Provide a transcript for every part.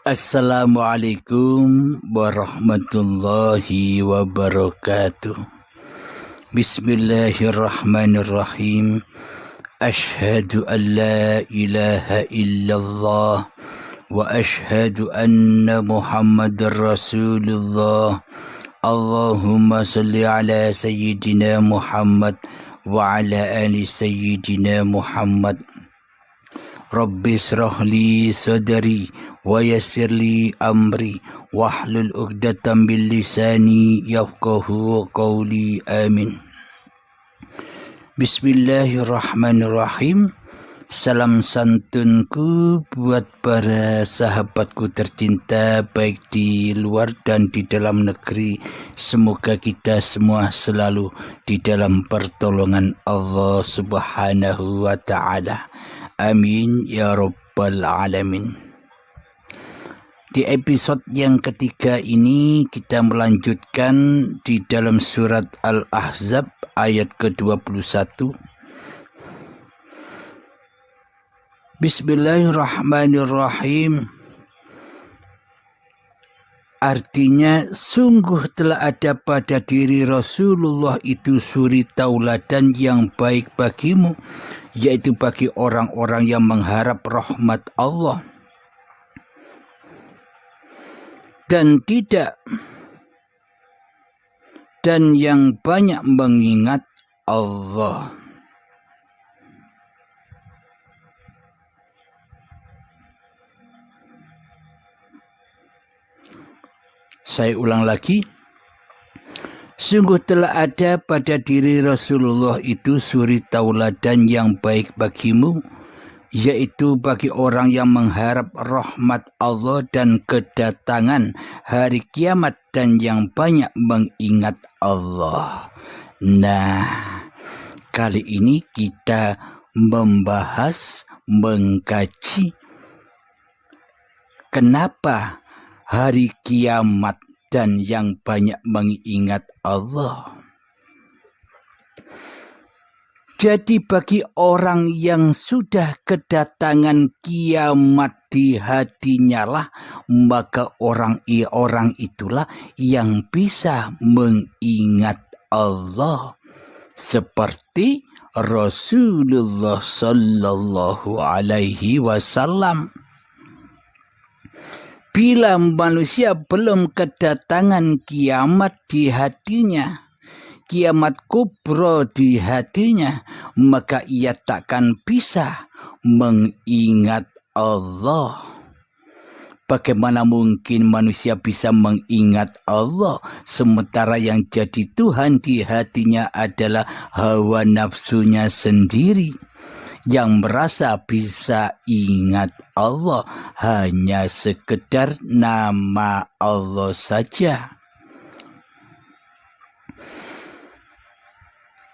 Assalamualaikum warahmatullahi wabarakatuh. Bismillahirrahmanirrahim. Ashhadu an la ilaha illallah wa ashhadu anna Muhammadar Rasulullah. Allahumma salli ala sayyidina Muhammad wa ala ali sayyidina Muhammad. Rabbi shrah li sadri wa yassir li amri wahlul 'uqdatam min lisani yafqahu qawli. Amin. Bismillahirrahmanirrahim. Salam santunku buat para sahabatku tercinta baik di luar dan di dalam negeri. Semoga kita semua selalu di dalam pertolongan Allah Subhanahu wa ta'ala. Amin ya rabbal alamin. Di episode yang ketiga ini kita melanjutkan di dalam surat Al-Ahzab ayat ke-21. Bismillahirrahmanirrahim. Artinya, sungguh telah ada pada diri Rasulullah itu suri tauladan yang baik bagimu, yaitu bagi orang-orang yang mengharap rahmat Allah dan yang banyak mengingat Allah. Saya ulang lagi. Sungguh telah ada pada diri Rasulullah itu suri tauladan yang baik bagimu, yaitu bagi orang yang mengharap rahmat Allah dan kedatangan hari kiamat dan yang banyak mengingat Allah. Nah, kali ini kita mengkaji kenapa hari kiamat dan yang banyak mengingat Allah. Jadi bagi orang yang sudah kedatangan kiamat di hatinya lah, maka orang itulah yang bisa mengingat Allah. Seperti Rasulullah Sallallahu Alaihi Wasallam. Bila manusia belum kedatangan kiamat di hatinya, kiamat kubro di hatinya, maka ia takkan bisa mengingat Allah. Bagaimana mungkin manusia bisa mengingat Allah sementara yang jadi Tuhan di hatinya adalah hawa nafsunya sendiri? Yang merasa bisa ingat Allah hanya sekedar nama Allah saja.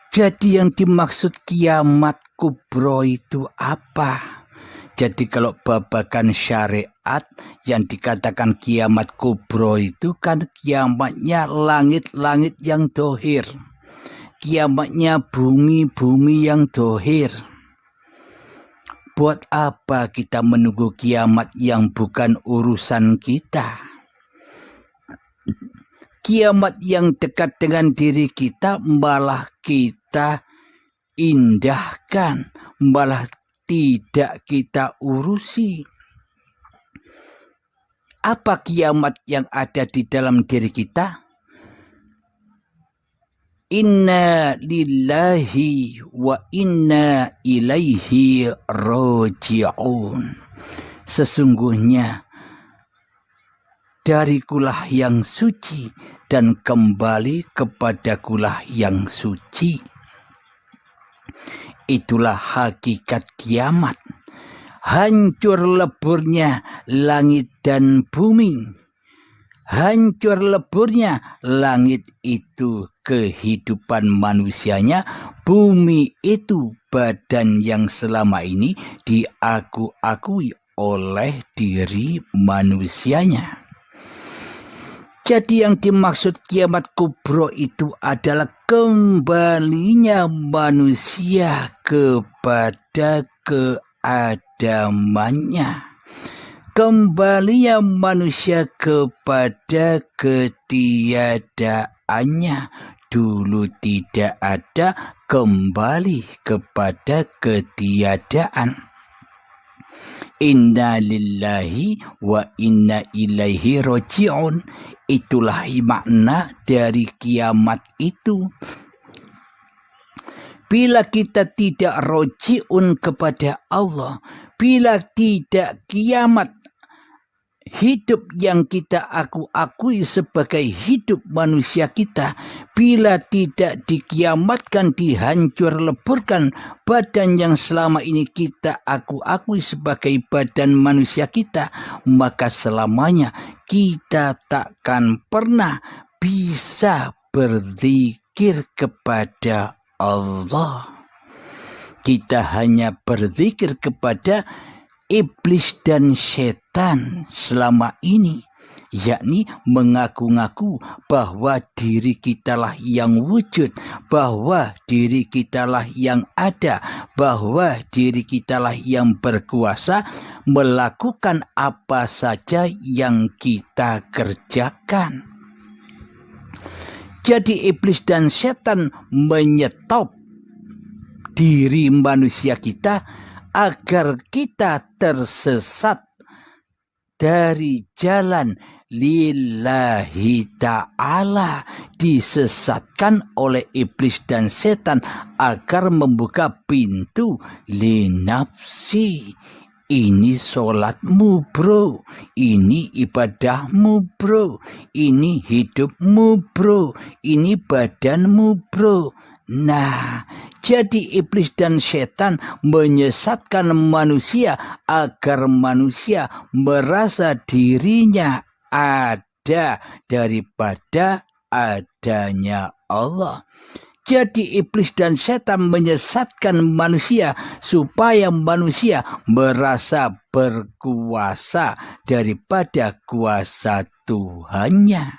Jadi yang dimaksud kiamat kubro itu apa? Jadi kalau babakan syariat yang dikatakan kiamat kubro itu kan kiamatnya langit-langit yang dohir. Kiamatnya bumi-bumi yang dohir. Buat apa kita menunggu kiamat yang bukan urusan kita? Kiamat yang dekat dengan diri kita malah kita indahkan, malah tidak kita urusi. Apa kiamat yang ada di dalam diri kita? Inna lillahi wa inna ilaihi raji'un. Sesungguhnya darikulah yang suci dan kembali kepadakulah yang suci. Itulah hakikat kiamat. Hancur leburnya langit dan bumi. Hancur leburnya langit itu kehidupan manusianya, bumi itu badan yang selama ini diakui oleh diri manusianya. Jadi yang dimaksud kiamat kubro itu adalah kembalinya manusia kepada keadamannya. kembalinya manusia kepada ketiadaannya. Dulu tidak ada, kembali kepada ketiadaan. Inna lillahi wa inna ilaihi roji'un. Itulah makna dari kiamat itu. Bila kita tidak roji'un kepada Allah, bila tidak kiamat, hidup yang kita akui sebagai hidup manusia kita, bila tidak dikiamatkan, dihancur leburkan badan yang selama ini kita akui sebagai badan manusia kita, maka selamanya kita takkan pernah bisa berzikir kepada Allah. Kita hanya berzikir kepada iblis dan setan selama ini, yakni mengaku-ngaku bahwa diri kitalah yang wujud, bahwa diri kitalah yang ada, bahwa diri kitalah yang berkuasa melakukan apa saja yang kita kerjakan. Jadi iblis dan setan menyetop diri manusia kita agar kita tersesat dari jalan lillahi ta'ala, disesatkan oleh iblis dan setan agar membuka pintu linafsi. Ini sholatmu bro, ini ibadahmu bro, ini hidupmu bro, ini badanmu bro. Nah, jadi iblis dan setan menyesatkan manusia agar manusia merasa dirinya ada daripada adanya Allah. Jadi iblis dan setan menyesatkan manusia supaya manusia merasa berkuasa daripada kuasa Tuhannya.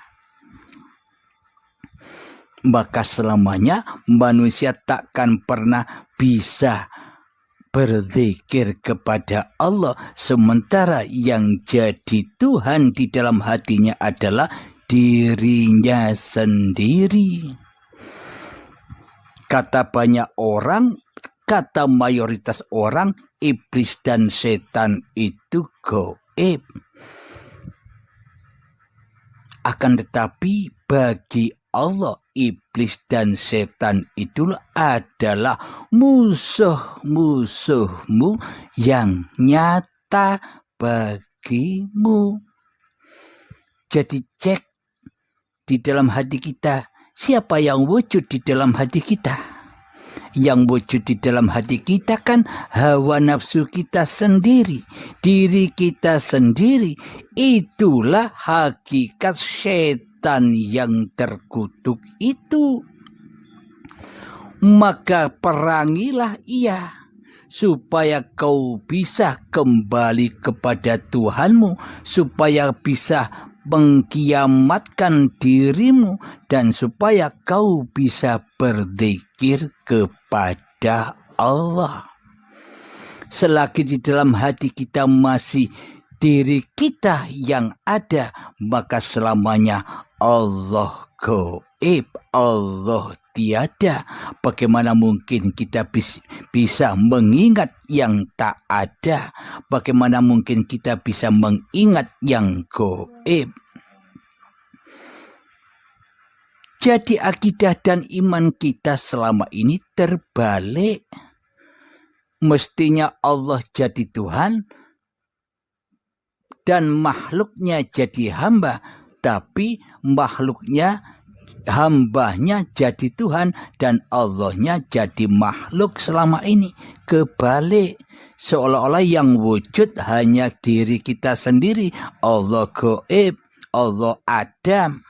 Maka selamanya manusia takkan pernah bisa berzikir kepada Allah, sementara yang jadi Tuhan di dalam hatinya adalah dirinya sendiri. Kata banyak orang, kata mayoritas orang, iblis dan setan itu gaib. Akan tetapi bagi Allah, iblis dan setan itu adalah musuh-musuhmu yang nyata bagimu. Jadi cek di dalam hati kita, siapa yang wujud di dalam hati kita? Yang wujud di dalam hati kita kan hawa nafsu kita sendiri, diri kita sendiri. Itulah hakikat setan yang terkutuk itu. Maka perangilah ia, supaya kau bisa kembali kepada Tuhanmu, supaya bisa mengkiamatkan dirimu, dan supaya kau bisa berzikir kepada Allah. Selagi di dalam hati kita masih diri kita yang ada, maka selamanya Allah gaib, Allah tiada. Bagaimana mungkin kita bisa mengingat yang tak ada? Bagaimana mungkin kita bisa mengingat yang gaib? Jadi akidah dan iman kita selama ini terbalik. Mestinya Allah jadi Tuhan dan makhluknya jadi hamba, tapi makhluknya, hambanya jadi Tuhan dan Allahnya jadi makhluk selama ini. Kebalik, seolah-olah yang wujud hanya diri kita sendiri. Allah gaib, Allah adam.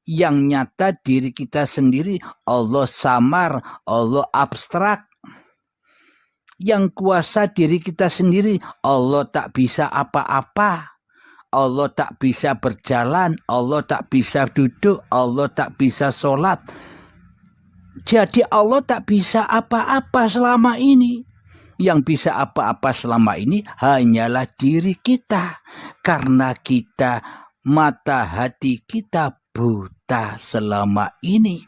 Yang nyata diri kita sendiri. Allah samar, Allah abstrak. Yang kuasa diri kita sendiri. Allah tak bisa apa-apa. Allah tak bisa berjalan, Allah tak bisa duduk, Allah tak bisa sholat. Jadi Allah tak bisa apa-apa selama ini. Yang bisa apa-apa selama ini hanyalah diri kita. Karena kita, mata hati kita buta selama ini.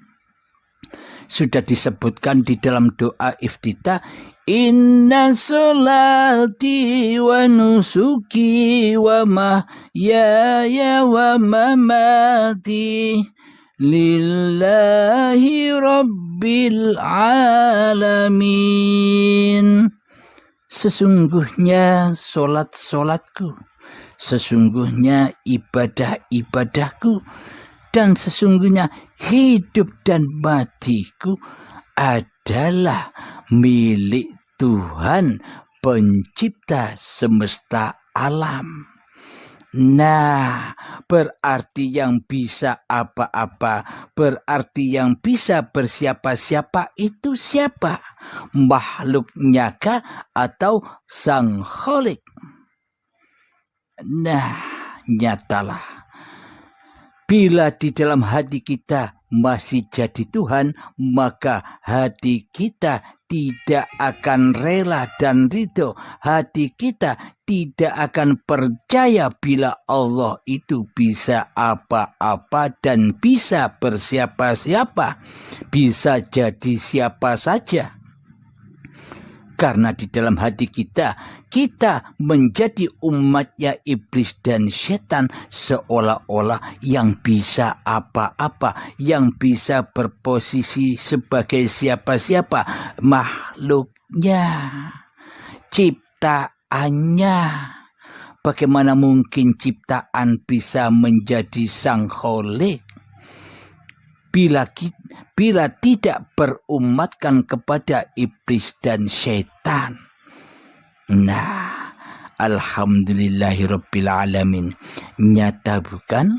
Sudah disebutkan di dalam doa iftitah, inna sholati wa nusuki wa mahyaya wa mamati lillahi rabbil alamin. Sesungguhnya solat-solatku, sesungguhnya ibadah-ibadahku, dan sesungguhnya hidup dan matiku adalah milik Tuhan pencipta semesta alam. Nah, berarti yang bisa apa-apa, berarti yang bisa bersiapa-siapa itu siapa? Makhluknya kah atau Sang Khalik? Nah, nyatalah, bila di dalam hati kita masih jadi Tuhan, maka hati kita tidak akan rela dan ridho. Hati kita tidak akan percaya bila Allah itu bisa apa-apa dan bisa bersiapa-siapa, bisa jadi siapa saja. Karena di dalam hati kita menjadi umatnya iblis dan setan, seolah-olah yang bisa apa-apa, yang bisa berposisi sebagai siapa-siapa, makhluknya, ciptaannya. Bagaimana mungkin ciptaan bisa menjadi Sang Khalik bila tidak berumatkan kepada iblis dan setan? Nah, alhamdulillahirabbil alamin. Nyata bukan?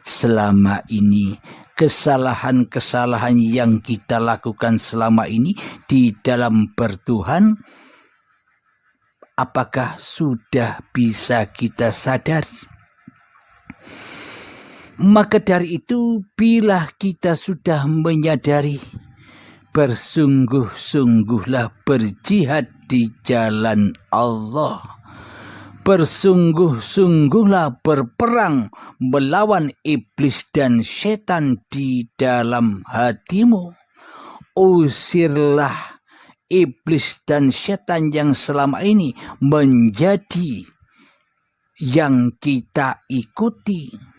Selama ini kesalahan-kesalahan yang kita lakukan selama ini di dalam bertuhan, apakah sudah bisa kita sadari? Maka dari itu, bila kita sudah menyadari, bersungguh-sungguhlah berjihad di jalan Allah. Bersungguh-sungguhlah berperang melawan iblis dan setan di dalam hatimu. Usirlah iblis dan setan yang selama ini menjadi yang kita ikuti.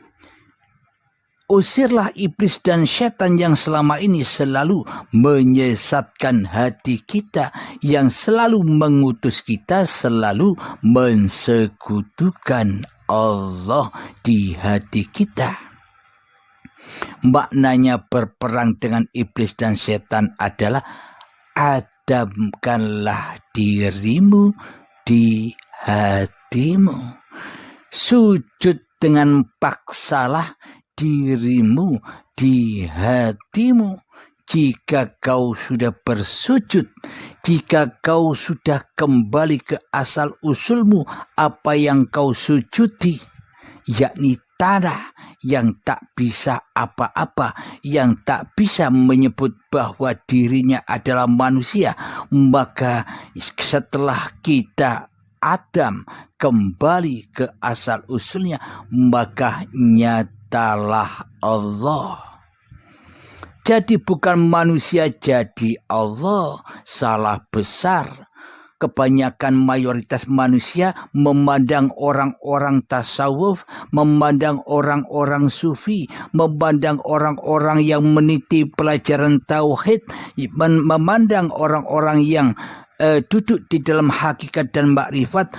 Usirlah iblis dan setan yang selama ini selalu menyesatkan hati kita, yang selalu mengutus kita selalu mensekutukan Allah di hati kita. Maknanya berperang dengan iblis dan setan adalah adamkanlah dirimu di hatimu. Sujud dengan paksalah dirimu di hatimu. Jika kau sudah bersujud, jika kau sudah kembali ke asal usulmu, apa yang kau sujudi, yakni tanah yang tak bisa apa-apa, yang tak bisa menyebut bahwa dirinya adalah manusia, maka setelah kita Adam kembali ke asal usulnya, maka nyatalah Allah. Jadi bukan manusia jadi Allah, salah besar. Kebanyakan mayoritas manusia memandang orang-orang tasawuf, memandang orang-orang sufi, memandang orang-orang yang meniti pelajaran tauhid, memandang orang-orang yang duduk di dalam hakikat dan makrifat,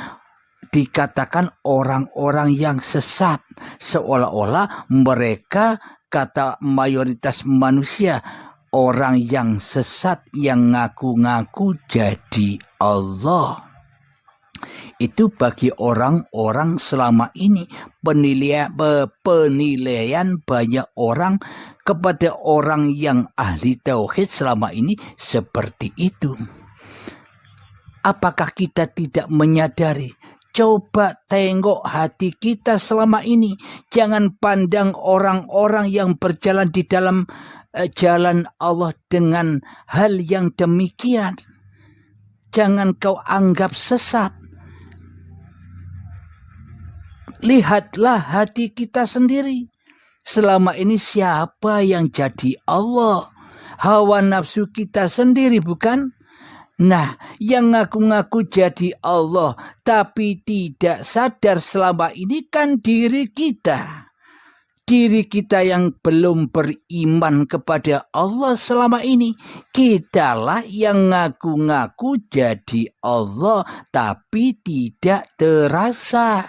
dikatakan orang-orang yang sesat, seolah-olah mereka, kata mayoritas manusia, orang yang sesat yang ngaku-ngaku jadi Allah. Itu bagi orang-orang selama ini penilaian banyak orang kepada orang yang ahli tauhid selama ini seperti itu. Apakah kita tidak menyadari? Coba tengok hati kita selama ini. Jangan pandang orang-orang yang berjalan di dalam jalan Allah dengan hal yang demikian. jangan kau anggap sesat. Lihatlah hati kita sendiri. Selama ini siapa yang jadi Allah? Hawa nafsu kita sendiri, bukan? Nah, yang ngaku-ngaku jadi Allah tapi tidak sadar selama ini kan diri kita. Diri kita yang belum beriman kepada Allah selama ini. Kitalah yang ngaku-ngaku jadi Allah tapi tidak terasa.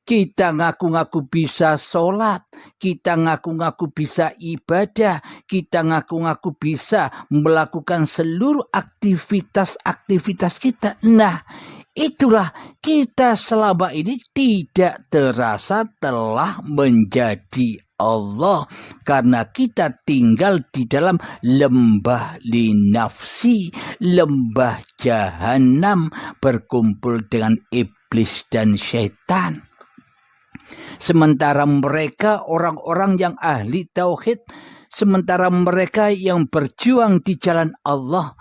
Kita ngaku-ngaku bisa sholat, kita ngaku-ngaku bisa ibadah, kita ngaku-ngaku bisa melakukan seluruh aktivitas-aktivitas kita. Nah, itulah kita selama ini tidak terasa telah menjadi Allah karena kita tinggal di dalam lembah linafsi, lembah jahanam, berkumpul dengan iblis dan syaitan. Sementara mereka orang-orang yang ahli tauhid, sementara mereka yang berjuang di jalan Allah,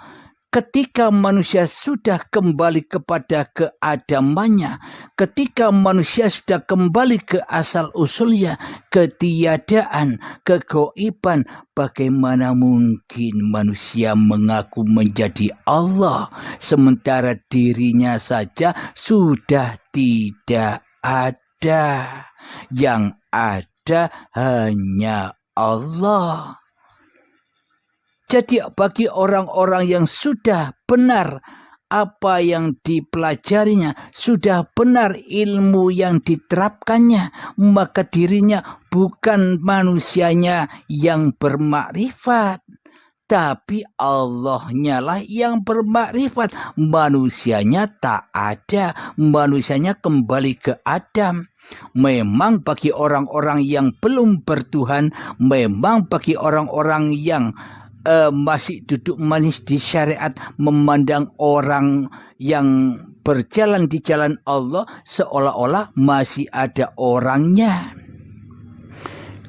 ketika manusia sudah kembali kepada keadamannya, ketika manusia sudah kembali ke asal-usulnya, ketiadaan, kegoiban, bagaimana mungkin manusia mengaku menjadi Allah, sementara dirinya saja sudah tidak ada. Yang ada hanya Allah. Jadi bagi orang-orang yang sudah benar apa yang dipelajarinya, sudah benar ilmu yang diterapkannya, maka dirinya bukan manusianya yang bermakrifat, tapi Allahnya lah yang bermakrifat. Manusianya tak ada, manusianya kembali ke Adam. Memang bagi orang-orang yang belum bertuhan, memang bagi orang-orang yang masih duduk manis di syariat, memandang orang yang berjalan di jalan Allah seolah-olah masih ada orangnya.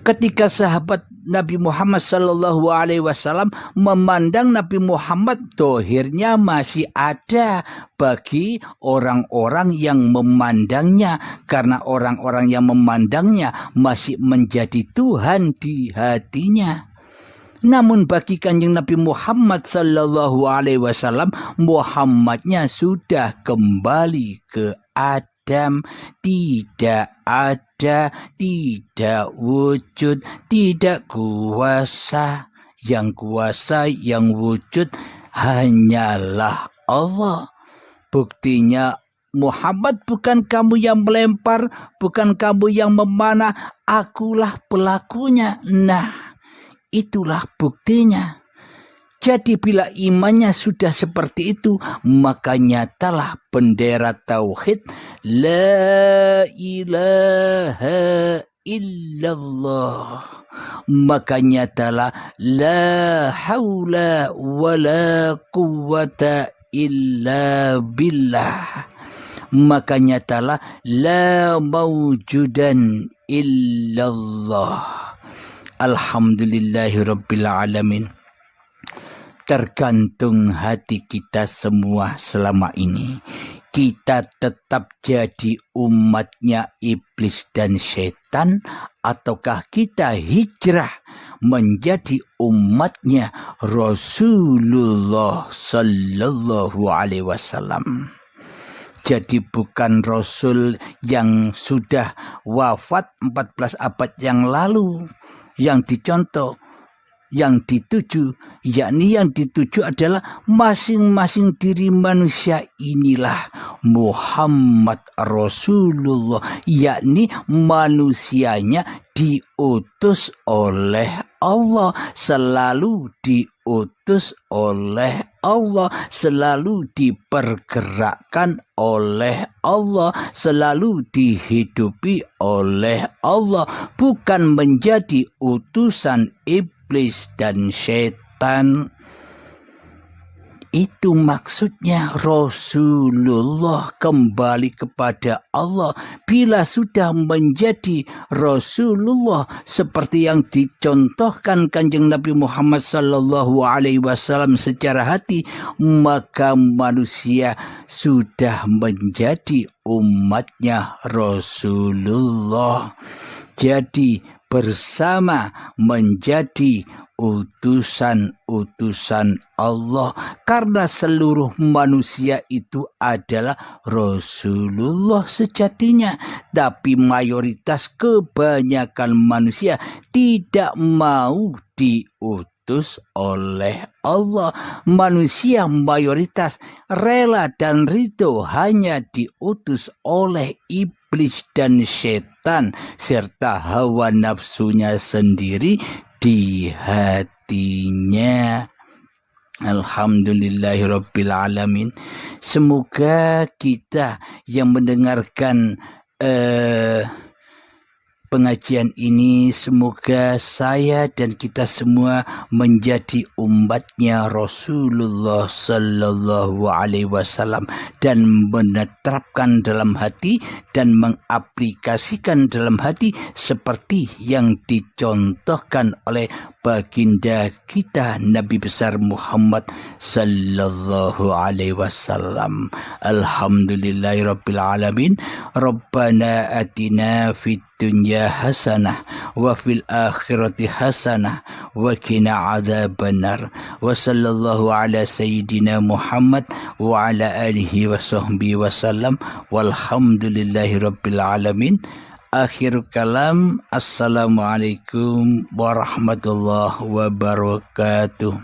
Ketika sahabat Nabi Muhammad SAW memandang Nabi Muhammad, dohirnya masih ada bagi orang-orang yang memandangnya, karena orang-orang yang memandangnya masih menjadi Tuhan di hatinya. Namun bagi Kanjeng Nabi Muhammad SAW, Muhammadnya sudah kembali ke Adam, tidak ada, tidak wujud, tidak kuasa. Yang kuasa, yang wujud hanyalah Allah. Buktinya Muhammad bukan kamu yang melempar, bukan kamu yang memanah, akulah pelakunya. Nah, itulah buktinya. Jadi bila imannya sudah seperti itu, maka nyatalah bendera tauhid, la ilaha illallah. Maka nyatalah la haula wa la quwwata illa billah. Maka nyatalah la mawjudan illallah. Alhamdulillahi rabbil alamin. Tergantung hati kita semua selama ini. Kita tetap jadi umatnya iblis dan setan, ataukah kita hijrah menjadi umatnya Rasulullah Sallallahu Alaihi Wasallam. Jadi bukan Rasul yang sudah wafat 14 abad yang lalu yang dicontoh, yang dituju, yakni yang dituju adalah masing-masing diri manusia inilah Muhammad Rasulullah, yakni manusianya diutus oleh Allah, selalu diutus oleh Allah, selalu dipergerakkan oleh Allah, selalu dihidupi oleh Allah, bukan menjadi utusan iblis dan setan. Itu maksudnya Rasulullah kembali kepada Allah. Bila sudah menjadi Rasulullah seperti yang dicontohkan Kanjeng Nabi Muhammad sallallahu alaihi wasallam secara hati, maka manusia sudah menjadi umatnya Rasulullah. Jadi bersama menjadi utusan-utusan Allah, karena seluruh manusia itu adalah Rasulullah sejatinya. Tapi mayoritas kebanyakan manusia tidak mau diutus oleh Allah. Manusia mayoritas rela dan ridho hanya diutus oleh iblis dan setan serta hawa nafsunya sendiri di hatinya. Alhamdulillahirabbil alamin. Semoga kita yang mendengarkan pengajian ini, semoga saya dan kita semua menjadi umatnya Rasulullah sallallahu alaihi wasallam dan menetapkan dalam hati dan mengaplikasikan dalam hati seperti yang dicontohkan oleh baginda kita Nabi besar Muhammad sallallahu alaihi wasallam. Alhamdulillahirabbil alamin. Rabbana atina fid dunya hasanah wa fil akhirati hasanah wa qina adzabannar. Wa sallallahu ala sayyidina Muhammad wa ala alihi wa sahbihi wasallam. Walhamdulillahirabbil alamin. Akhir kalam, assalamualaikum warahmatullahi wabarakatuh.